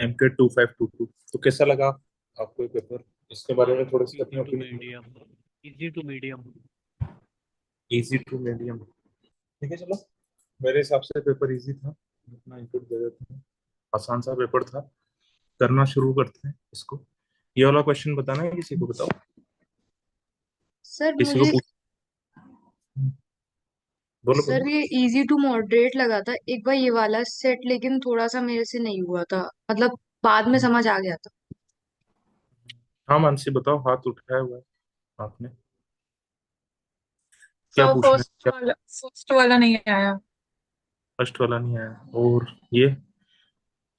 MK2522। तो कैसा लगा आपको ये पेपर? इसके बारे में थोड़ी सी अपनी easy to opinion. Medium. Easy to medium. Easy to medium. ठीक है, चलो। मेरे हिसाब से पेपर इजी था, अपना इनपुट दे देते हैं। आसान सा पेपर था। करना शुरू करते हैं इसको। ये वाला क्वेश्चन बताना है, किसी को बताओ। सर किसी को मुझे पूछ। बोलो सर बोलो। ये इजी टू मॉडरेट लगा था एक बार ये वाला सेट, लेकिन थोड़ा सा मेरे से नहीं हुआ था, मतलब बाद में समझ आ गया था। हाँ मानसी बताओ, हाथ उठाया हुआ है आपने। क्या सर पूछना है क्या? फर्स्ट वाला नहीं आया। फर्स्ट वाला नहीं आया। और ये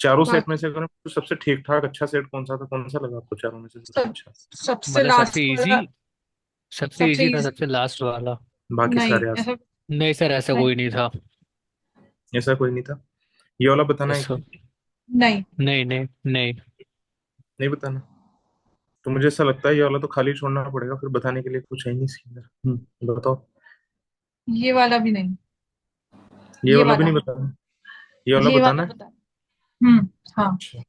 चारों सेट में बाकी से अगर तो सबसे ठीक ठाक अच्छा सेट कौन सा था? कौन सा लगा आपको चारों में से सबसे सब अच्छा? सबसे मतलब सबसे लास्ट इजी। वाला। सबसे सबसे इजी था इजी। सबसे लास्ट वाला। बाकी नहीं सारे ऐसा। आसान। नहीं सर, ऐसा नहीं। कोई नहीं था। ऐसा कोई नहीं था। ये वाला बताना है यस सर। क्या? नहीं। नहीं नहीं नहीं। नहीं बताना। तो मुझे ऐसा लगता है ये वाला तो खाली छोड़ना पड़ेगा, फिर बताने के लिए कुछ है ही नहीं इसके अंदर। बताओ। ये वाला भी नहीं। ये ये वाला भी वाला। नहीं बताना। ये वाला ये बताना वाला है। बता। हम्म। हाँ। अच्छा,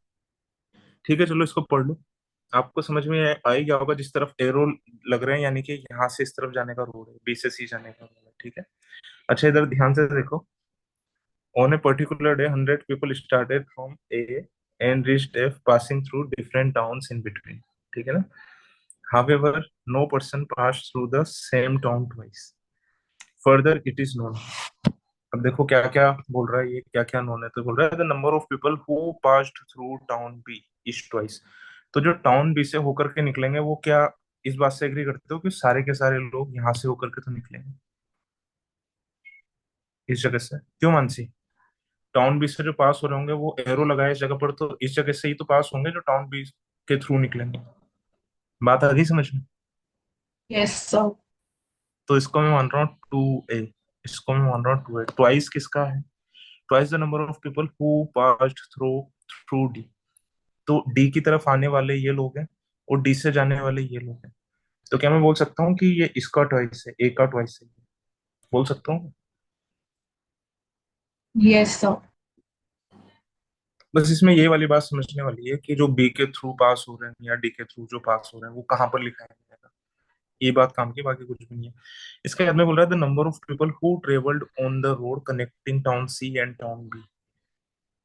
ठीक है, चलो इसको पढ़ लो। आपको समझ में आ ही गया होगा, जिस तरफ एरो लग रहे हैं यानी कि यहाँ से इस तरफ जाने का रोड है, बी से सी जाने का रोड है। ठीक है। अच्छा, इधर ध्यान से देखो। On a particular day, 100 people started from A and reached F, passing through different towns in between. ठीक है ना? However, no person passed through the same town twice. Further, it is known. अब देखो क्या क्या बोल रहा है, ये क्या क्या नोन है। तो बोल रहा है the number of people who passed through town B is twice. तो जो टाउन बी से होकर के निकलेंगे वो क्या, इस बात से एग्री करते हो कि सारे के सारे लोग यहाँ से होकर के तो निकलेंगे इस जगह से? क्यों मानसी? टाउन बी से जो पास हो रहे होंगे वो एरो लगाए इस जगह पर, तो इस जगह से ही तो पास होंगे जो टाउन बी के थ्रू निकलेंगे। बात आ गई समझ में? Yes sir. तो इसको मैं मान रहा हूँ 2A। इसको मैं मान रहा हूँ 2A। ट्वाइस किसका है? Twice the number of people who passed through through D. तो डी की तरफ आने वाले ये लोग हैं और डी से जाने वाले ये लोग हैं। तो क्या मैं बोल सकता हूँ कि ये इसका ट्वाइस है, ए का ट्वाइस है? बोल सकता हूँ। Yes sir. बस इसमें ये वाली बात समझने वाली है कि जो बी के थ्रू पास हो रहे हैं या डी के थ्रू जो पास हो रहे हैं वो कहाँ पर लिखा है, ये बात काम की, बाकी कुछ भी नहीं है। इसके बाद में बोल रहा है the number of people who travelled on the road connecting town C and town B.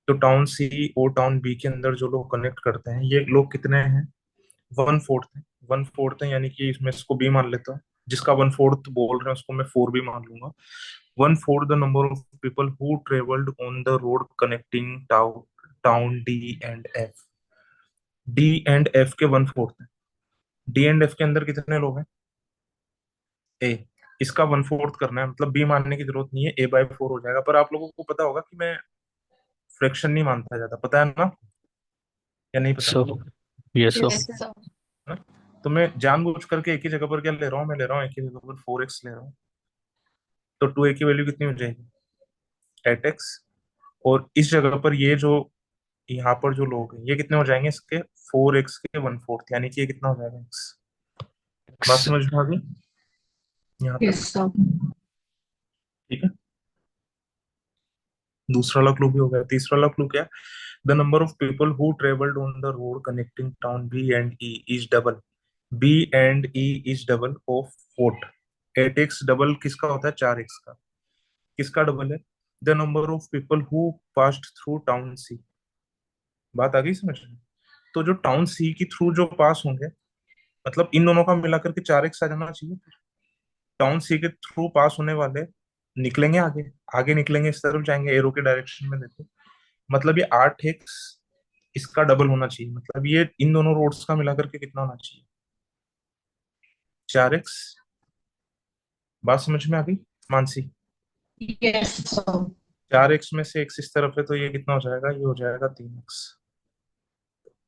तो टाउन सी और टाउन बी के अंदर जो लोग कनेक्ट करते हैं ये लोग कितने हैं? 1/4 है। 1/4 है, यानी कि इसमें इसको बी मान लेता हूँ। जिसका 1/4 बोल रहे हैं उसको मैं 4 भी मान लूंगा। 1/4 the number of people who travelled on the road connecting town D and F. D and F के 1/4 है। डी एंड एफ के अंदर कितने लोग हैं? ए। इसका 1/4 करना है, मतलब बी मानने की जरूरत नहीं है, A/4 हो जाएगा। पर आप लोगों को पता होगा कि मैं फ्रैक्शन नहीं मानता ज्यादा, पता है ना? या नहीं पता? So yes sir. Yes sir. है? तो मैं जानबूझ करके एक ही जगह पर क्या ले रहा हूँ, मैं ले रहा हूँ एक ही जगह पर 4x ले रहा हूँ। तो 2A की वैल्यू कितनी हो जाएगी? 8x। और इस जगह पर ये जो यहाँ पर जो लोग हैं ये कितने हो जाएंगे इसके? 4x के 1/4, यानी कि ये कितना हो जाएगा x। बात समझ में आ गई यहाँ यस तक? सर। ठीक है। दूसरा वाला क्लू भी हो गया। तीसरा वाला क्लू क्या है? The number of people who travelled on the road connecting town B and E is double. B and E is double of what. 8x double किसका होता है? 4x का। किसका डबल है? The number of people who passed through town C. बात आ गई समझ में? तो जो टाउन सी की थ्रू जो पास होंगे, मतलब इन दोनों का मिलाकर के 4x आ जाना चाहिए। टाउन सी के थ्रू पास होने वाले निकलेंगे आगे। आगे निकलेंगे, इस तरफ जाएंगे, एरो के डायरेक्शन में देखो। मतलब ये 8x इसका डबल होना चाहिए। मतलब ये इन दोनों रोड्स का मिलाकर के कितना होना चाहिए? 4x। बात समझ में आ गई मानसी? Yes sir. 4x में से x इस तरफ है तो ये कितना हो जाएगा? ये हो जाएगा 3x,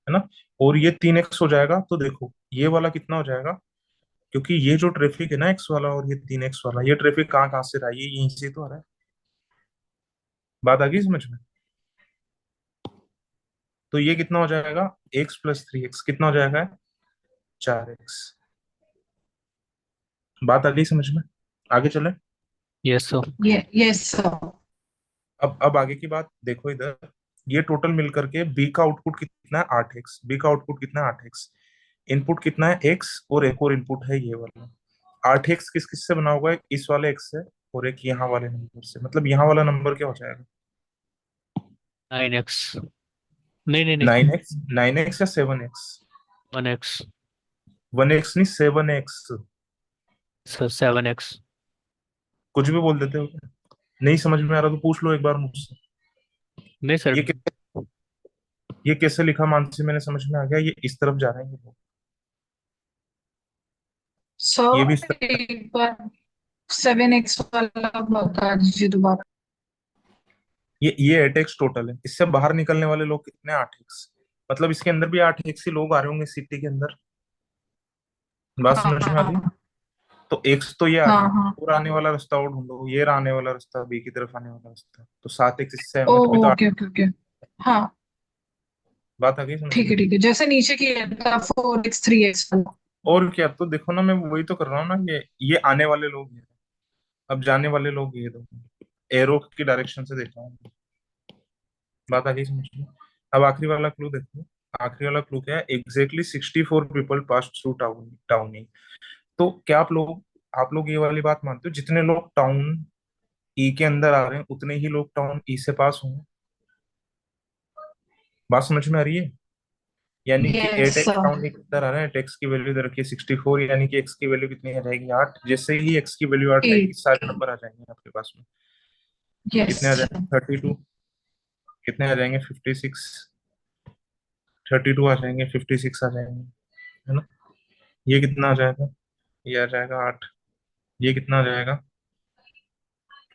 है ना? और ये 3x हो जाएगा तो देखो ये वाला कितना हो जाएगा? क्योंकि ये जो ट्रैफिक है ना x वाला और ये 3x वाला, ये ट्रैफिक कहाँ कहाँ से रहा है? ये यहीं से तो आ रहा है। बात आ गई समझ में? तो ये कितना हो जाएगा? x + 3x कितना हो जाएगा? 4x। बात आ गई समझ में? आगे चले। Yes sir. Yes sir. अब आगे की बात देखो इधर। ये टोटल मिलकर के बी का आउटपुट कितना है 8x, बी का आउटपुट कितना है 8x, इनपुट कितना है x, और एक और इनपुट है ये वाला। 8x किस किस से बना हुआ है, इस वाले x से और एक यहाँ वाले नंबर से, मतलब यहाँ वाला नंबर क्या हो जाएगा? 9x। नहीं नहीं नहीं। 9x, 9x या 7x? 1x। 1x नहीं, 7x। Sir 7x। कुछ भी बोल देते हो क्या? नहीं समझ में आ रहा तो पूछ लो एक बार मुझसे। नहीं सर। ये ये कैसे लिखा मानसी, मैंने समझ में आ गया, ये इस तरफ जा रहे हैं ये लोग, सो ये भी इस तरफ। एक बार 7x वाला बता दीजिए दोबारा। ये 8x टोटल है, इससे बाहर निकलने वाले लोग कितने 8x, मतलब इसके अंदर भी 8x ही लोग आ रहे होंगे सिटी के अंदर। बात समझ में आ रही है? हाँ तो एक्स तो ये आ हाँ रहे हैं, हाँ। और आने वाला रास्ता और ढूंढो, ये रहा आने वाला रास्ता, बी की तरफ आने वाला रास्ता, तो 7x इससे है, ओ मतलब भी तो 8। Okay okay okay. हाँ बात आ गई समझ में? ठीक है जैसे नीचे किया था 4x 3x वाला। और क्या, तो देखो ना, मैं वही तो कर रहा हूँ ना, ये आने वाले लोग हैं, अब जाने वाले लोग ये दो, एरो की डायरेक्शन से देख रहा हूँ। बात आ गई समझ में? अब आखिरी वाला क्लू देखो। आखिरी वाला क्लू क्या है, exactly 64 people pass through town town. तो क्या आप लोग ये वाली बात मानते हो, जितने लोग टाउन ई के अंदर आ रहे हैं उतने ही लोग टाउन ई से पास होंगे? बात समझ में आ रही है? यानी कि yes eight X sir. Town E के अंदर आ रहे हैं, एट एक्स की वैल्यू इधर रखिए 64, यानी कि एक्स की वैल्यू कितनी आ जाएगी 8, जैसे ही एक्स की वैल्यू 8 आएगी 8। सारे नंबर आ जाएंगे आपके पास में। यस कितने आ सर। जाएंगे 32, कितने आ जाएंगे 56, 32 आ जाएंगे, 56 आ जाएंगे, है ना? ये कितना आ जाएगा, ये आ जाएगा 8, ये कितना आ जाएगा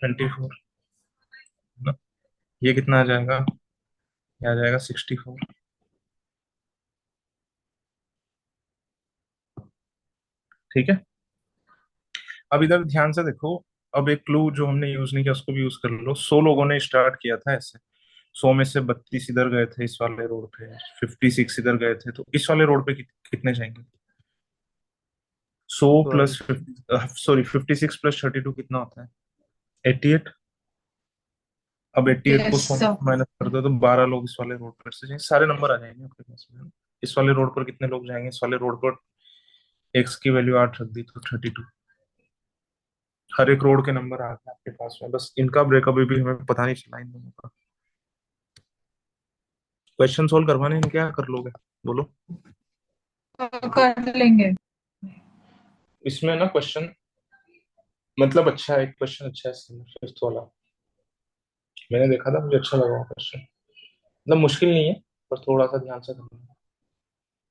24, है ना? ये कितना आ जाएगा, ये आ जाएगा 64। ठीक है, अब इधर ध्यान से देखो। अब एक क्लू जो हमने यूज नहीं किया उसको भी यूज कर लो। 100 लोगों ने स्टार्ट किया था ऐसे, 100 में से 32 इधर गए थे इस वाले रोड पे, 56 इधर गए थे, तो इस वाले रोड पे कितने जाएंगे? 100 12। प्लस, सॉरी 56 प्लस 32 कितना होता है? 88। अब 88 को यस 100 में सर। माइनस कर दो तो 12 लोग इस वाले रोड पर से जाएंगे, सारे नंबर आ जाएंगे आपके पास में। इस वाले रोड पर कितने लोग जाएंगे, इस वाले रोड पर एक्स की वैल्यू 8 रख दी तो 32, हर एक रोड के नंबर आ गए आपके पास में, बस इनका ब्रेकअप भी हमें पता नहीं चला इन दोनों का। क्वेश्चन सोल्व करवाने हैं, क्या कर लोगे बोलो? तो कर लेंगे। इसमें ना क्वेश्चन, मतलब अच्छा है, एक क्वेश्चन अच्छा है इसमें, फिफ्थ वाला मैंने देखा था, मुझे अच्छा लगा क्वेश्चन, मतलब मुश्किल नहीं है, पर थोड़ा सा ध्यान से करना।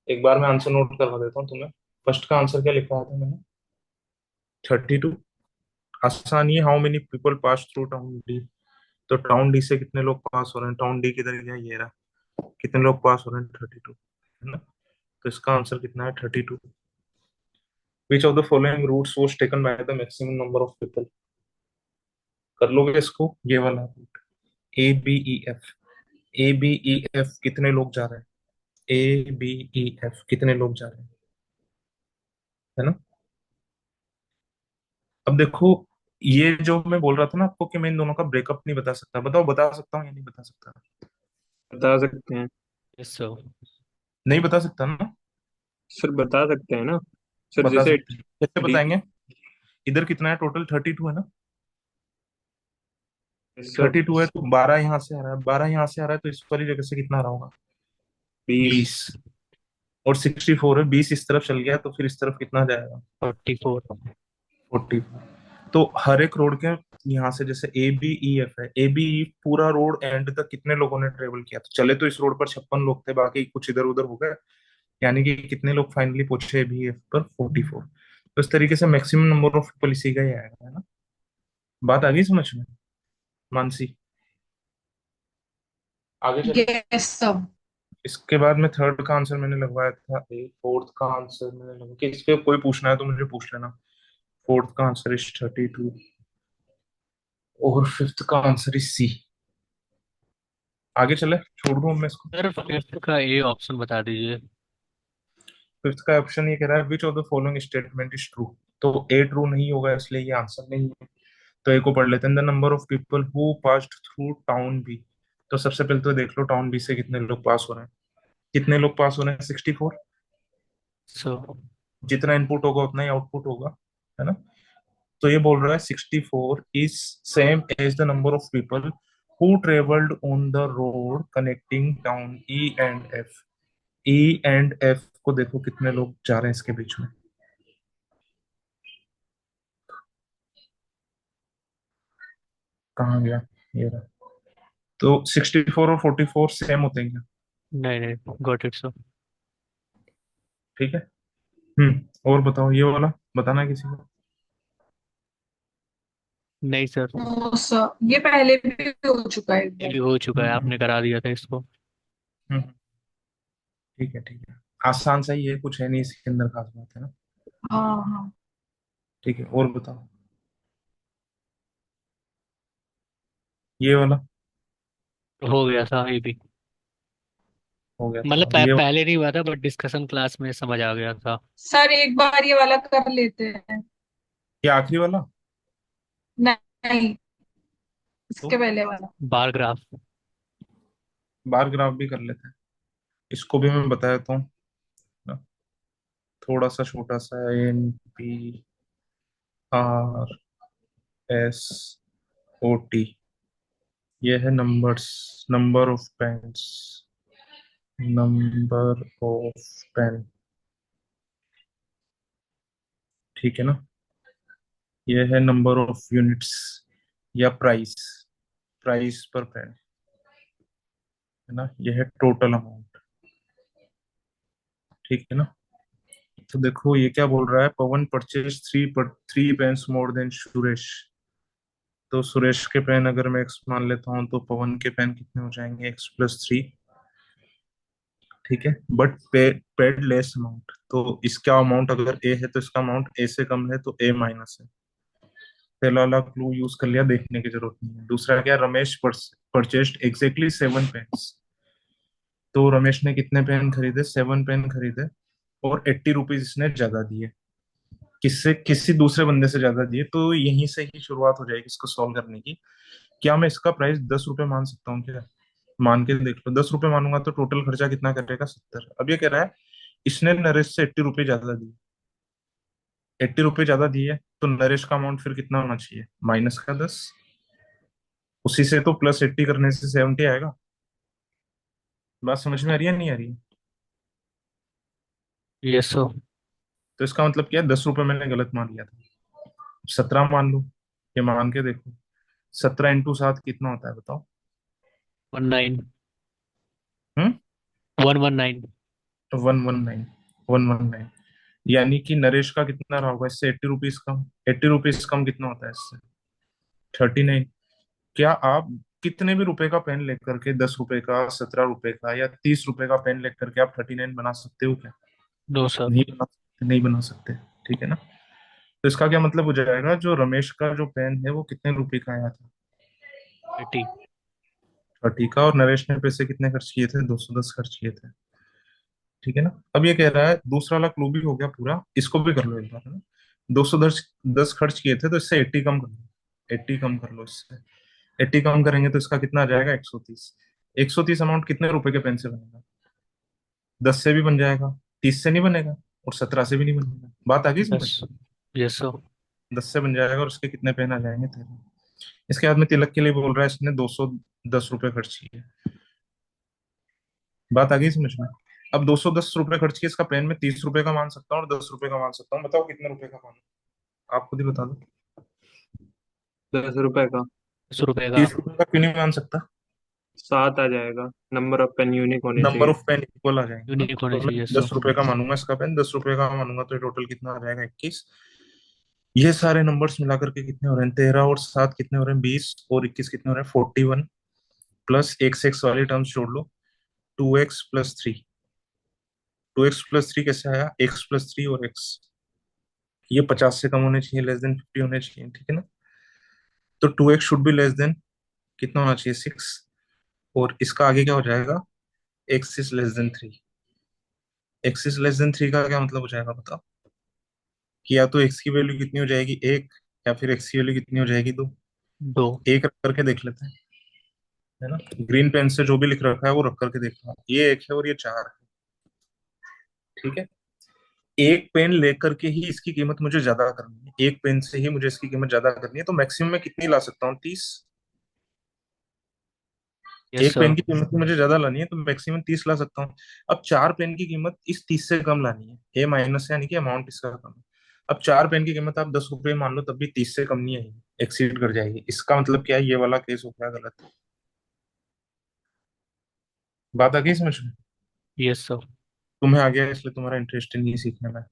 एक बार मैं आंसर नोट करवा देता हूँ तुम्हें। फर्स्ट का आंसर क्या लिखा था मैंने, 32। आसान ही, how many people pass through town D, तो टाउन डी से कितने लोग पास हो रहे हैं, टाउन डी किधर गया, ये रहा, कितने लोग पास हो रहे हैं 32, है ना? तो इसका आंसर कितना है 32। Which of the following routes was taken by the maximum number of people? कर लोगे इसको, ये वाला रूट, ABEF, ABEF कितने लोग जा रहे हैं, ABEF कितने लोग जा रहे हैं, है ना? अब देखो, ये जो मैं बोल रहा था ना आपको कि मैं इन दोनों का ब्रेकअप नहीं बता सकता, बताओ बता सकता हूँ या नहीं बता सकता? बता सकते हैं यस सर। नहीं बता सकता ना? सर, बता सकते हैं ना सर, बता जैसे सकते हैं, कैसे डी। बताएंगे? इधर कितना है टोटल, 32 है ना? सर 32 है तो 12 यहाँ से आ रहा है, 12 यहाँ से आ रहा है, तो इस वाली जगह से कितना आ रहा होगा, 20। 20, और 64 है, 20 इस तरफ चल गया तो फिर इस तरफ कितना जाएगा, 44। 40। तो हर एक रोड के यहाँ से, जैसे ABEF है, ABE पूरा रोड एंड तक कितने लोगों ने ट्रेवल किया, तो चले तो इस रोड पर 56 लोग थे, बाकी कुछ इधर उधर हो गए, यानी कि कितने लोग फाइनली पहुंचे ABEF पर, 44। तो इस तरीके से मैक्सिमम नंबर ऑफ पीपल इसी का ही आएगा, है ना? बात आ गई समझ में मानसी? आगे चले। Yes sir. इसके बाद में थर्ड का आंसर मैंने लगवाया था ए, फोर्थ का आंसर मैंने लगवा कि इस पे कोई पूछना है तो मुझे पूछ लेना। फोर्थ का आंसर इज 32, और फिफ्थ का आंसर इज C। आगे चले, छोड़ दूं मैं इसको? सर फिफ्थ का ए ऑप्शन बता दीजिए। फिफ्थ का ऑप्शन ये कह रहा है विच of the following statement is true, तो ए ट्रू नहीं होगा, इसलिए ये आंसर नहीं है। तो ए को पढ़ लेते हैं, the number of people who passed through town B, तो सबसे पहले तो देख लो टाउन बी से कितने लोग पास हो रहे हैं। कितने लोग पास हो रहे हैं? 64। सो जितना इनपुट होगा उतना ही आउटपुट होगा, है ना। तो ये बोल रहा है 64 is same as the number of people who travelled on the road connecting town E and F. E and F को देखो कितने लोग जा रहे हैं इसके बीच में। कहाँ गया? ये रहा। तो 64 और 44 सेम होते हैं क्या? नहीं नहीं, गॉट इट सो। ठीक है। और बताओ ये वाला, बताना है किसी को। नहीं सर, नो सर, ये पहले भी हो चुका है एक ये बार। भी हो चुका है, हम्म आपने करा दिया था इसको। हम्म, ठीक है ठीक है। आसान सा ही है, कुछ है नहीं इसके अंदर खास बात, है ना। हाँ हाँ। ठीक है, और बताओ ये वाला। हो गया था ये भी। हो गया था। मतलब अब ये पहले नहीं हुआ था, बट डिस्कशन क्लास में समझ आ गया था। सर एक बार ये वाला कर लेते हैं। ये आखिरी वाला। नहीं, तो इसके पहले वाला। Bar graph. बार ग्राफ भी कर लेते हैं। इसको भी मैं बता देता हूँ ना। थोड़ा सा छोटा सा N P R S O T. ये है numbers, number of pens, number of pen. ठीक है ना। ये है नंबर ऑफ यूनिट्स या प्राइस, प्राइस पर पेन, है ना। ये है टोटल अमाउंट। ठीक है ना। तो देखो ये क्या बोल रहा है, Pawan purchase three pens more than Suresh. तो सुरेश के पेन अगर मैं एक्स मान लेता हूँ तो पवन के पेन कितने हो जाएंगे? x+3। ठीक है, बट पेड लेस अमाउंट। तो इसका अमाउंट अगर ए है तो इसका अमाउंट ए से कम है तो ए माइनस है। पहला वाला क्लू यूज कर लिया, देखने की जरूरत नहीं है। दूसरा क्या, रमेश परचेस्ड एग्जैक्टली 7 पेन्स। तो रमेश ने कितने पेन खरीदे? 7 पेन खरीदे, और 80 रुपीज इसने ज्यादा दिए। किससे? किसी दूसरे बंदे से ज्यादा दिए। तो यहीं से ही शुरुआत हो जाएगी इसको सॉल्व करने की। क्या मैं इसका प्राइस 10 रुपए मान सकता हूँ क्या? मान के देख लो, 10 रुपए मानूंगा तो टोटल खर्चा कितना करेगा? 70। अब ये कह रहा है इसने नरेश से 80 रुपये ज्यादा दिए। 80 रुपये ज्यादा दिए तो नरेश का अमाउंट फिर कितना होना चाहिए? -10। उसी से तो +80 करने से 70 आएगा। बात समझ में आ रही है नहीं आ रही है? Yes so. तो इसका मतलब क्या है, 10 रुपये मैंने गलत मान लिया था। 17 मान लो, ये मान के देखो। 17 × 7 कितना होता है बताओ? 19। हम्म 119। 119। 119। यानी कि नरेश का कितना रहा होगा इससे? 80 रुपीज कम। 80 रुपीज कम कितना होता है इससे? 39। क्या आप कितने भी रुपए का पेन लेकर के, 10 रुपए का, 17 रुपए का, या 30 रुपए का पेन लेकर के आप 39 बना सकते हो क्या? No sir. नहीं बना सकते, नहीं बना सकते। ठीक है ना। तो इसका क्या मतलब हो जाएगा, जो रमेश का जो पेन है वो कितने रुपए का आया था? 30। 30 का। और नरेश ने पैसे कितने खर्च किए थे? 210 खर्च किए थे। ठीक है ना। अब ये कह रहा है दूसरा वाला क्लू भी हो गया पूरा, इसको भी कर लो एक बार, है ना। 210 खर्च किए थे तो इससे 80 कम कर लो। 80 कम कर लो इससे। 80 कम करेंगे तो इसका कितना आ जाएगा? 130। 130 अमाउंट कितने रुपए के पेन से बनेगा? 10 से भी बन जाएगा, 30 से नहीं बनेगा, और 17 से भी नहीं बनेगा। बात आ गई समझ? यस। Yes so. 10 से बन जाएगा और उसके कितने पेन आ जाएंगे? 13। इसके बाद में तिलक के लिए बोल रहा है, इसने 210 रुपये खर्च किए। बात आ गई समझ में? अब 210 रुपये खर्च किए, इसका पेन में 30 रुपए का मान सकता हूँ और 10 रुपए का मान सकता हूँ। बताओ कितने रुपए का मानूं? आप खुद ही बता दो। 10 रुपए का। 10 रुपए का। 30 रुपए का क्यों नहीं मान सकता? 7 आ जाएगा, नंबर ऑफ पेन यूनिक होने नंबर चाहिए। ऑफ पेन इक्वल आ जाएंगे ना। यूनिक होने तो मैं चाहिए, सो। 10 रुपए का मानूंगा इसका पेन, 10 रुपए का मानूंगा तो टोटल कितना आ जाएगा? 21। ये सारे नंबर्स मिलाकर के कितने हो रहे हैं? 13 और 7 कितने हो रहे हैं? 20। और 21 कितने हो रहे हैं? 41। प्लस एक्स एक्स वाली टर्म्स जोड़ लो। 2x+3। 2x+3 कैसे आया? x+3 और x। ये 50 से कम होने चाहिए, <50 होने चाहिए। ठीक है ना। तो 2x should be less than कितना होना चाहिए? 6। और इसका आगे क्या हो जाएगा? x is <3। x is <3 का क्या मतलब हो जाएगा बताओ? कि या तो x की वैल्यू कितनी हो जाएगी? 1। या फिर x की वैल्यू कितनी हो जाएगी? 2। दो। एक रख करके देख लेते हैं। है ना। ग्रीन पेन से जो भी लिख रखा है वो रख करके देखना, ये एक है और ये चार है। ठीक है। एक पेन लेकर के ही इसकी कीमत मुझे ज्यादा करनी है, एक पेन से ही मुझे इसकी कीमत ज्यादा करनी है, तो मैक्सिमम में कितनी ला सकता हूँ? 30। यस एक सर। पेन की कीमत मुझे ज्यादा लानी है तो मैक्सिमम 30 ला सकता हूँ। अब चार पेन की कीमत इस 30 से कम लानी है, ए माइनस, यानी कि अमाउंट इसका कम है। अब चार पेन की कीमत आप 10 रुपये मान लो, तब भी 30 से कम नहीं आएगी, एक्सीड कर जाएगी। इसका मतलब क्या है? ये वाला केस हो गया गलत। बात आ गई समझ में? Yes sir. तुम्हें आ गया इसलिए तुम्हारा इंटरेस्ट नहीं सीखने में।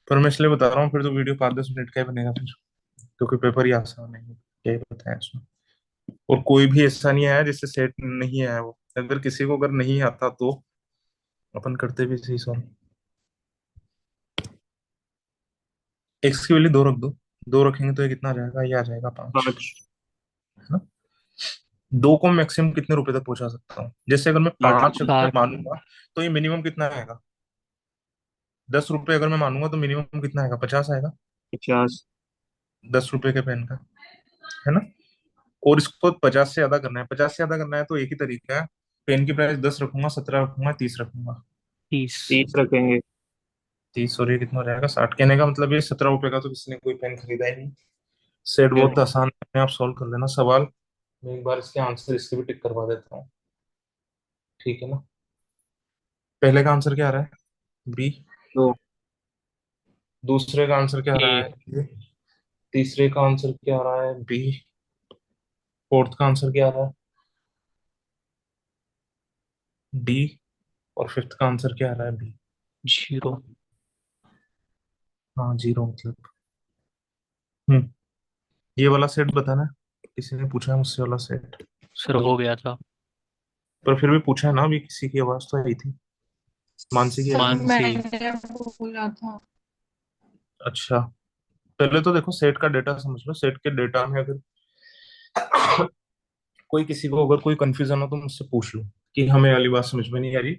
पर मैं इसलिए बता रहा हूँ, फिर तो वीडियो 5-10 मिनट का ही बनेगा फिर, क्योंकि पेपर ही आसान नहीं है, यही बताया इसमें। और कोई भी ऐसा नहीं आया जिससे सेट नहीं आया वो, अगर किसी को अगर नहीं आता तो अपन करते भी सही सॉल्व। एक्स की वैल्यू 2 रख दो, 2 रखेंगे तो ये कितना आ जाएगा? ये आ जाएगा 5। 5। है ना। दो को मैक्सिमम कितने रुपए तक पहुंचा सकता हूँ? जैसे अगर मैं 8। 5 अगर 60। मानूंगा तो ये मिनिमम कितना आएगा? 10 रुपए अगर मैं मानूंगा तो मिनिमम कितना आएगा? 50 आएगा। 50। 10 रुपए के पेन का, है ना। और इसको 50 से ज्यादा करना है, 50 से ज्यादा करना है तो एक ही तरीका है, पेन की प्राइस 10 रखूंगा, 17 रखूंगा, 30 रखूंगा। 30। 30 रखेंगे। 30 और ये कितना हो जाएगा? 60। कहने का मतलब ये 17 रुपए का तो किसी ने कोई पेन खरीदा ही नहीं। Set yes. बहुत आसान है, आप सॉल्व कर लेना सवाल। मैं एक बार इसके आंसर इसके भी टिक करवा देता हूँ। ठीक है ना। पहले का आंसर क्या आ रहा है? बी। 2। दूसरे का आंसर क्या आ ए। रहा है? A। तीसरे का आंसर क्या आ रहा है? बी। फोर्थ का आंसर क्या आ रहा है? डी। और फिफ्थ का आंसर क्या आ रहा है? बी। 0। हाँ, जीरो मतलब। हम्म। ये वाला सेट बताना, किसी ने पूछा है मुझसे वाला सेट। सर हो गया था। पर फिर भी पूछा है ना, अभी किसी की आवाज तो आई थी, मानसी की आई सब थी। मानसी। मैंने बोला था। अच्छा, पहले तो देखो सेट का डेटा समझ लो। सेट के डेटा में अगर कोई किसी को अगर कोई कंफ्यूजन हो तो मुझसे पूछ लो कि हमें वाली बात समझ में नहीं आ रही,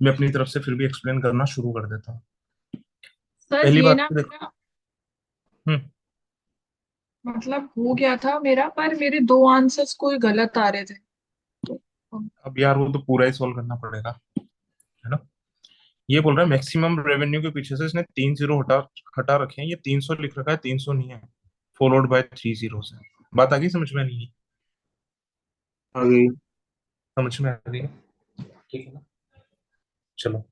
मैं अपनी तरफ से फिर भी एक्सप्लेन करना शुरू कर देता हूँ। सर पहली ये बात ना तो देखो। मेरा हम्म। मतलब हो गया था मेरा, पर मेरे दो आंसर्स कोई गलत आ रहे थे तो। अब यार वो तो पूरा ही सोल्व करना पड़ेगा, है ना। ये बोल रहा है मैक्सिमम रेवेन्यू के पीछे से इसने 3 जीरो हटा हटा रखे हैं, ये 300 लिख रखा है, 300 नहीं है, फॉलोड बाय 3 जीरो है। बात आ गई समझ में? नहीं आ गई। समझ में आ रही है? ठीक है ना। चलो,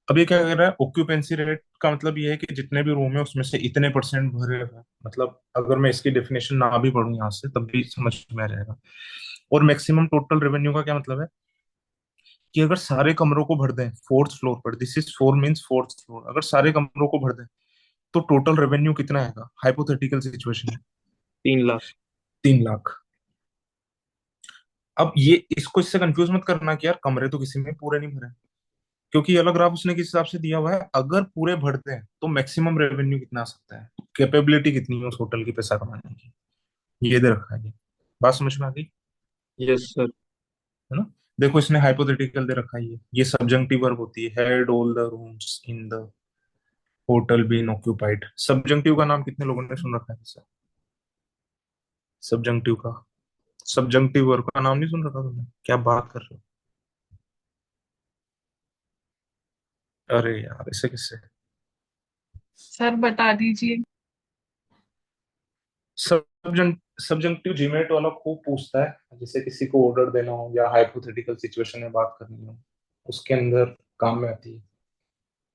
अब ये क्या कह रहा है? ऑक्यूपेंसी रेट का मतलब ये है कि जितने भी रूम है उसमें से इतने परसेंट भरे हुए हैं। मतलब अगर मैं इसकी डेफिनेशन ना भी पढ़ूं यहाँ से तब भी समझ में आ जाएगा। और मैक्सिमम टोटल रेवेन्यू का क्या मतलब है? कि अगर सारे कमरों को भर दें फोर्थ फ्लोर पर, this is four means fourth floor, अगर सारे कमरों को भर दें तो टोटल रेवेन्यू कितना आएगा? हाइपोथेटिकल सिचुएशन है। 3 लाख। 3 लाख। अब ये इसको इससे कंफ्यूज मत करना कि यार कमरे तो किसी में पूरे नहीं भरे, क्योंकि ये अलग ग्राफ उसने किस हिसाब से दिया हुआ है, अगर पूरे भरते हैं तो मैक्सिमम रेवेन्यू कितना आ सकता है, कैपेबिलिटी कितनी है उस होटल की पैसा कमाने की, ये दे रखा है। ये बात समझ में आ गई? Yes sir. है ना। देखो इसने हाइपोथेटिकल दे रखा है, ये सब्जंक्टिव वर्ब होती है, had all the rooms in the hotel been occupied. Subjunctive का नाम कितने लोगों ने सुन रखा है इससे? सब्जंक्टिव का, सब्जंक्टिव वर्ब का नाम नहीं सुन रखा तुमने? क्या बात कर रहे हो? अरे यार ऐसे किससे? सर बता दीजिए। सब्जंक्टिव जीमेट वाला खूब पूछता है, जैसे किसी को ऑर्डर देना हो या हाइपोथेटिकल सिचुएशन में बात करनी हो, उसके अंदर काम में आती है।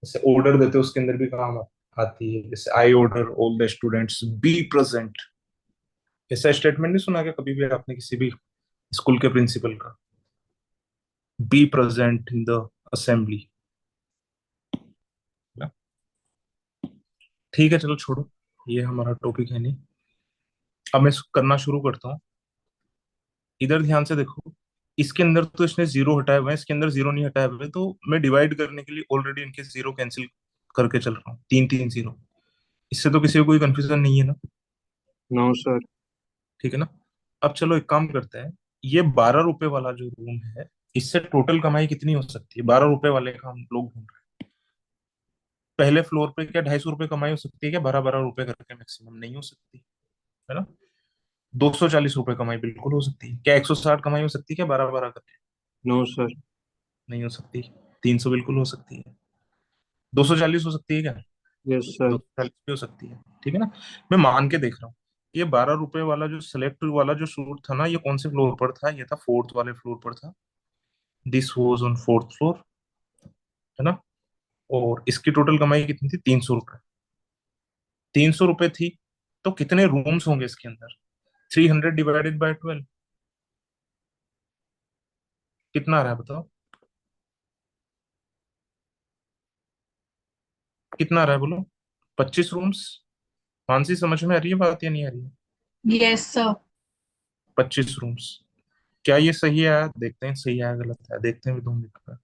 जैसे ऑर्डर देते हो उसके अंदर भी काम आती है, जैसे I order all the students be present. ऐसा स्टेटमेंट नहीं सुना क्या कभी भी आपने किसी भी स्कूल के प्रिंसिपल का? Be present in the assembly. ठीक है चलो छोड़ो, ये हमारा टॉपिक है नहीं। अब मैं करना शुरू करता हूँ। इधर ध्यान से देखो, इसके अंदर तो इसने जीरो हटाए हुए हैं, इसके अंदर जीरो नहीं हटाए हुए, तो मैं डिवाइड करने के लिए ऑलरेडी इनके जीरो कैंसिल करके चल रहा हूँ, 3 3 जीरो। इससे तो किसी को कोई कंफ्यूजन नहीं है ना? No sir. ठीक है ना। अब चलो एक काम करते हैं, ये 12 रुपए वाला जो रूम है, इससे टोटल कमाई कितनी हो सकती है? 12 रुपए वाले का हम लोग ढूंढ रहे हैं। पहले फ्लोर पे क्या 250 रुपए कमाई हो सकती है क्या? 12 12 रुपए करके मैक्सिमम नहीं हो सकती, है ना। 240 रुपए कमाई बिल्कुल हो सकती है क्या? 160 कमाई हो सकती है क्या 12-12 करके? No sir. नहीं हो सकती। 300 बिल्कुल हो सकती है। 240 हो सकती है क्या? Yes sir. 240 भी हो सकती है। ठीक है ना? मैं मान के देख रहा हूँ। ये 12 रुपए वाला जो सिलेक्ट वाला जो सूट था ना, ये कौन से फ्लोर पर था? ये था फोर्थ वाले फ्लोर पर था। This was on fourth floor, है ना? और इसकी टोटल कमाई कितनी थी? 300 रुपये। 300 रुपये थी, तो कितने रूम्स होंगे इसके अंदर? 300 डिवाइडेड बाय 12 कितना आ रहा है बताओ? कितना आ रहा है बोलो? 25 रूम्स। मानसी समझ में आ रही है बात या नहीं आ रही है? Yes sir. 25 रूम्स। क्या ये सही आया? देखते हैं सही आया गलत है, देखते हैं भी 2 मिनट का।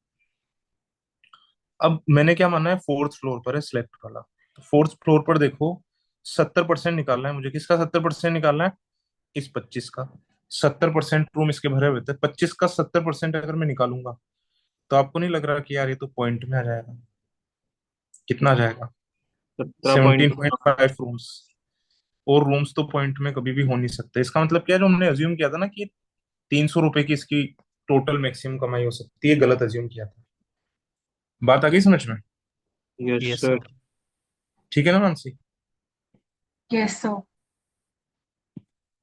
अब मैंने क्या माना है, फोर्थ फ्लोर पर है सिलेक्ट वाला। तो फोर्थ फ्लोर पर देखो, 70% निकालना है मुझे। किसका 70% निकालना है? इस 25 का। 70% रूम इसके भरे हुए थे, 25 का 70% अगर मैं निकालूंगा, तो आपको नहीं लग रहा कि यार ये तो पॉइंट में आ जाएगा? कितना आ जाएगा? 17.5 रूम्स। और रूम्स तो पॉइंट में कभी भी हो नहीं सकते। इसका मतलब क्या है, जो हमने अज्यूम किया था ना कि 300 रुपए की इसकी टोटल मैक्सिमम कमाई हो सकती है, गलत अज्यूम किया था। बात आ गई समझ में? Yes yes sir. सर। ठीक है ना मानसी? Yes sir.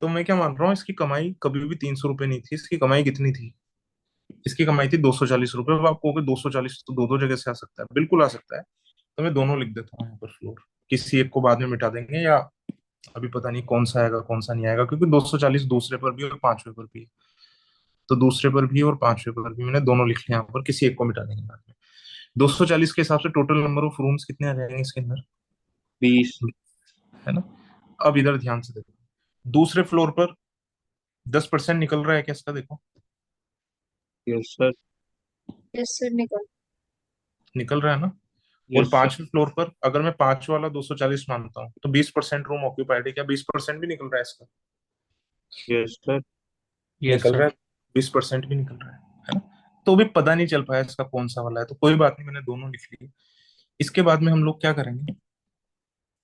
तो मैं क्या मान रहा हूँ, इसकी कमाई कभी भी 300 रुपये नहीं थी। इसकी कमाई कितनी थी? इसकी कमाई थी 240 रुपये। अब आप कहोगे 240 तो दो दो जगह से आ सकता है, बिल्कुल आ सकता है। तो मैं दोनों लिख देता हूँ यहाँ पर फ्लोर। किसी एक को बाद में मिटा देंगे, या अभी पता नहीं कौन सा आएगा कौन सा नहीं आएगा, क्योंकि 240 दूसरे पर भी और पांचवे पर भी है। तो दूसरे पर भी और पांचवे पर भी मैंने दोनों लिख लिया यहाँ पर, किसी एक को मिटा देंगे बाद में। 240 के हिसाब से टोटल नंबर ऑफ रूम्स कितने आ जाएंगे इसके अंदर? 20। है ना? अब इधर ध्यान से देखो, दूसरे फ्लोर पर 10% निकल रहा है क्या इसका? देखो, यस सर। यस सर, निकल। निकल रहा है ना? और यस सर। पांचवें फ्लोर पर अगर मैं पांच वाला 240 मानता हूँ, तो 20% रूम ऑक्यूपाइड है क्या? 20% भी निकल रहा है इसका? Yes sir. यस निकल सर। रहा है। 20% भी निकल रहा है ना? तो भी पता नहीं चल पाया इसका कौन सा वाला है, तो कोई बात नहीं, मैंने दोनों लिख लिए। इसके बाद में हम लोग क्या करेंगे,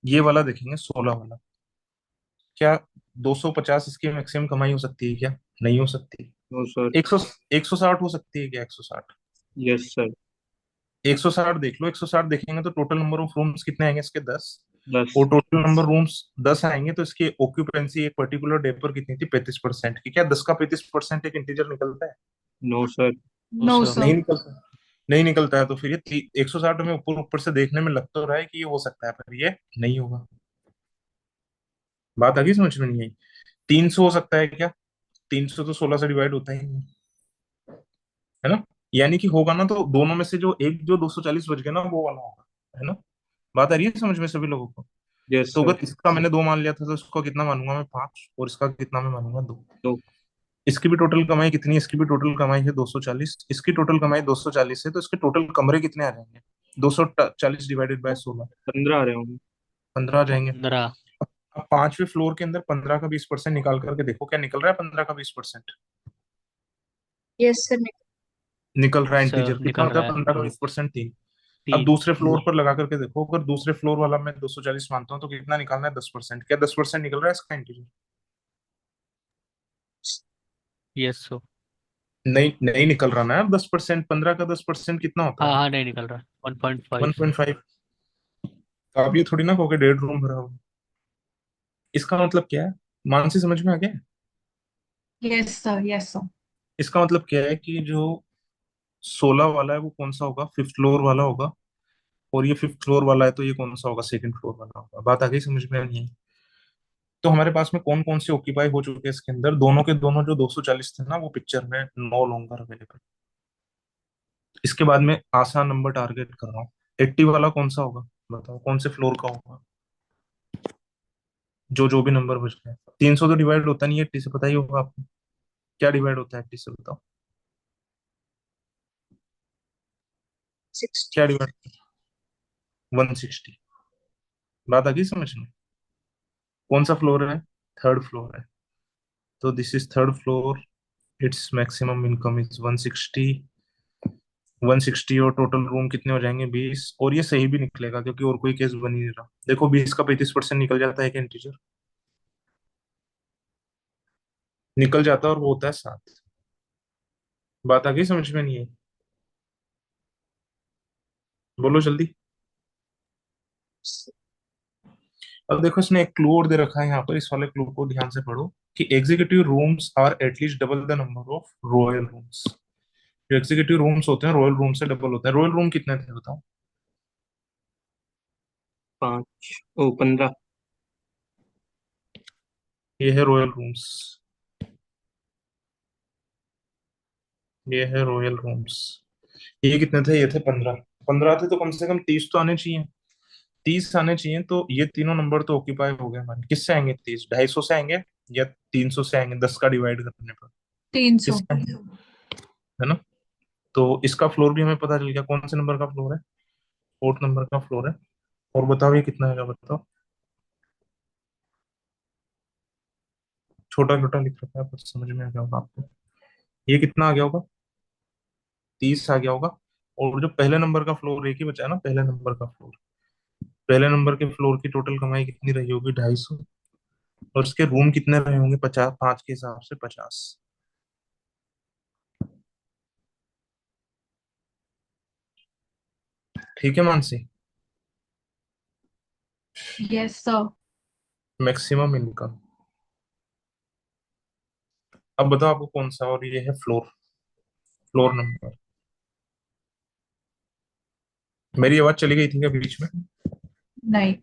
ये वाला देखेंगे, 16 वाला। क्या 250 इसकी मैक्सिमम कमाई हो सकती है क्या? नहीं हो सकती। No sir. 100, 160 हो सकती है क्या? 160। Yes sir. 160 देख लो। 160 देखेंगे तो टोटल नंबर ऑफ रूम्स कितने आएंगे इसके? 10। 10। और टोटल नंबर रूम्स 10 आएंगे, तो इसकी ऑक्यूपेंसी एक पर्टिकुलर डे पर कितनी थी? 35% की। क्या 10 का 35% एक इंटीजर निकलता है? No sir. No no sir. Sir. नहीं निकलता। नहीं निकलता है, तो फिर ये 160 में ऊपर ऊपर से देखने में लग तो रहा है कि ये हो सकता है, पर ये नहीं होगा। बात आगे समझ में नहीं आई? 300 हो सकता है क्या? 300 तो 16 से डिवाइड होता ही नहीं, है ना? यानी कि होगा ना, तो दोनों में से जो एक, जो 240 बच गया ना, वो वाला होगा, है ना? बात आ रही है समझ में सभी लोगों को? यस तो सर। अगर इसका मैंने 2 मान लिया था, तो इसको कितना मानूंगा मैं? 5। और इसका कितना मैं मानूंगा? 2। तो इसकी भी टोटल कमाई कितनी है? इसकी भी टोटल कमाई है 240। इसकी टोटल कमाई 240 है, तो इसके टोटल कमरे कितने आ जाएंगे? 240 डिवाइडेड बाय 16। 15 आ रहे होंगे। 15 आ जाएंगे। 15। अब पांचवें फ्लोर के अंदर 15 का 20% निकाल करके देखो, क्या निकल रहा है? 15 का 20%। यस सर, निकल। निकल रहा है इंटीजर। सर कितना निकल होता है रहा है। 15 का 20%? 3। अब 3। दूसरे फ्लोर पर लगा करके देखो, अगर दूसरे फ्लोर वाला मैं 240 मानता हूँ, तो कितना निकालना है? 10%। क्या 10% निकल रहा है इसका इंटीजर? Yes sir. नहीं, नहीं निकल रहा ना। 10%, 15 का 10% कितना हाँ होता है? हाँ, नहीं निकल रहा है। 1.5। 1.5। तो आप ये थोड़ी ना कहोगे 1.5 रूम भरा हो। इसका मतलब क्या है? मानसी समझ में आ गया? Yes sir. Yes sir. इसका मतलब क्या है कि जो 16 वाला है वो कौन सा होगा? फिफ्थ फ्लोर वाला होगा। और ये फिफ्थ फ्लोर वाला है, तो ये कौन सा होगा? सेकंड फ्लोर वाला होगा। बात आ गई समझ में? नहीं है? तो हमारे पास में कौन कौन से ऑक्यूपाई हो चुके हैं इसके अंदर? दोनों के दोनों जो 240 थे ना, वो पिक्चर में नो लॉन्गर अवेलेबल। इसके बाद में आसान नंबर टारगेट कर रहा हूँ। 80 वाला कौन सा होगा? बताओ कौन से फ्लोर का होगा? जो जो भी नंबर बच गए। 300 तो डिवाइड होता नहीं है 80 से, पता ही होगा आपको। क्या डिवाइड होता है 80 से, बताओ? 60। क्या डिवाइड? 160। बात आ गई समझ में? कौन सा फ्लोर है? थर्ड फ्लोर है। तो this is third floor. Its maximum income is 160। 160 और टोटल रूम कितने हो जाएंगे? 20। और ये सही भी निकलेगा, क्योंकि और कोई केस बन ही नहीं रहा। देखो 20 का 35% निकल जाता है क्या इंटीजर? निकल जाता है और वो होता है 7। बात आ गई समझ में? नहीं है? बोलो जल्दी। अब देखो इसने एक क्लू और दे रखा है यहाँ पर, इस वाले क्लू को ध्यान से पढ़ो कि executive rooms are at least double the number of royal rooms. जो एग्जीक्यूटिव रूम्स होते हैं रॉयल रूम से डबल होते हैं। रॉयल रूम कितने थे बताओ? 5 ओ 15। ये है रॉयल रूम्स, ये है रॉयल रूम्स। ये कितने थे? ये थे 15। 15 थे तो कम से कम 30 तो आने चाहिए। 30 आने चाहिए, तो ये तीनों नंबर तो ऑक्यूपाई हो गए हमारे। किससे आएंगे 30? 250 से आएंगे या 300 से आएंगे? 10 का डिवाइड करने पर 300। किससे आएंगे? है ना? तो इसका फ्लोर भी हमें पता चल गया, कौन से नंबर का फ्लोर है? 4th नंबर का फ्लोर है। और बताओ ये कितना आएगा बताओ? छोटा छोटा लिख रखा है पर समझ में आ गया होगा आपको। ये कितना आ गया होगा? 30 आ गया होगा। और जो पहले नंबर का फ्लोर एक ही बचा है ना, पहले नंबर का फ्लोर, पहले नंबर के फ्लोर की टोटल कमाई कितनी रही होगी? 250। और उसके रूम कितने रहे होंगे? 50, 5 के हिसाब से 50। ठीक है Mansi? Yes sir. Maximum income. अब बताओ आपको कौन सा, और ये है फ्लोर, फ्लोर नंबर। मेरी आवाज चली गई थी क्या बीच में? नहीं।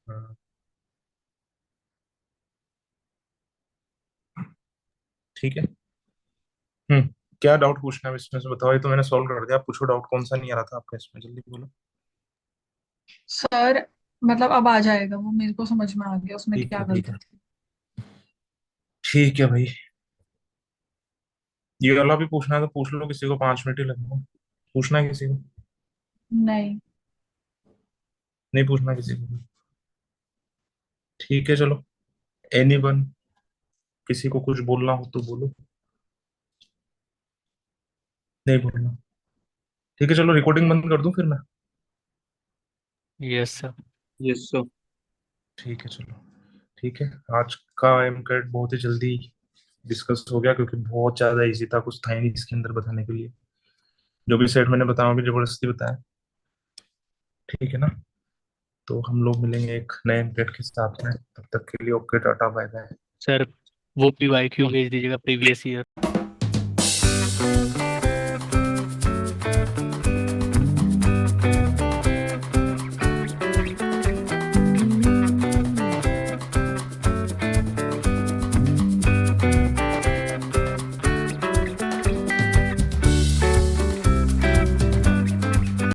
हाँ, ठीक है। हम्म। क्या डाउट पूछना है इसमें से बताओ? ये तो मैंने सॉल्व कर दिया, आप पूछो डाउट कौन सा नहीं आ रहा था आपका इसमें, जल्दी बोलो। सर मतलब अब आ जाएगा वो, मेरे को समझ में आ गया उसमें ठीक क्या है ठीक गलती है। थी। ठीक है भाई, ये वाला भी पूछना है तो पूछ लो, किसी को 5 मिनट ही लगेगा। पूछना है किसी को? नहीं। नहीं पूछना किसी को? ठीक है चलो। एनीवन, किसी को कुछ बोलना हो तो बोलो। नहीं बोलना? ठीक है चलो, रिकॉर्डिंग बंद कर दूं फिर मैं? Yes sir. Yes sir. ठीक है चलो। ठीक है। आज का एमकेट बहुत ही जल्दी डिस्कस हो गया, क्योंकि बहुत ज्यादा इजी था, कुछ था ही नहीं इसके अंदर बताने के लिए। जो भी सेट मैंने बताया भी जबरदस्ती बताया। ठीक है ना? तो हम लोग मिलेंगे एक नए एमकेट के साथ में, तब तक के लिए okay, tata bye bye. Sir वो PYQ भेज दीजिएगा प्रीवियस ईयर।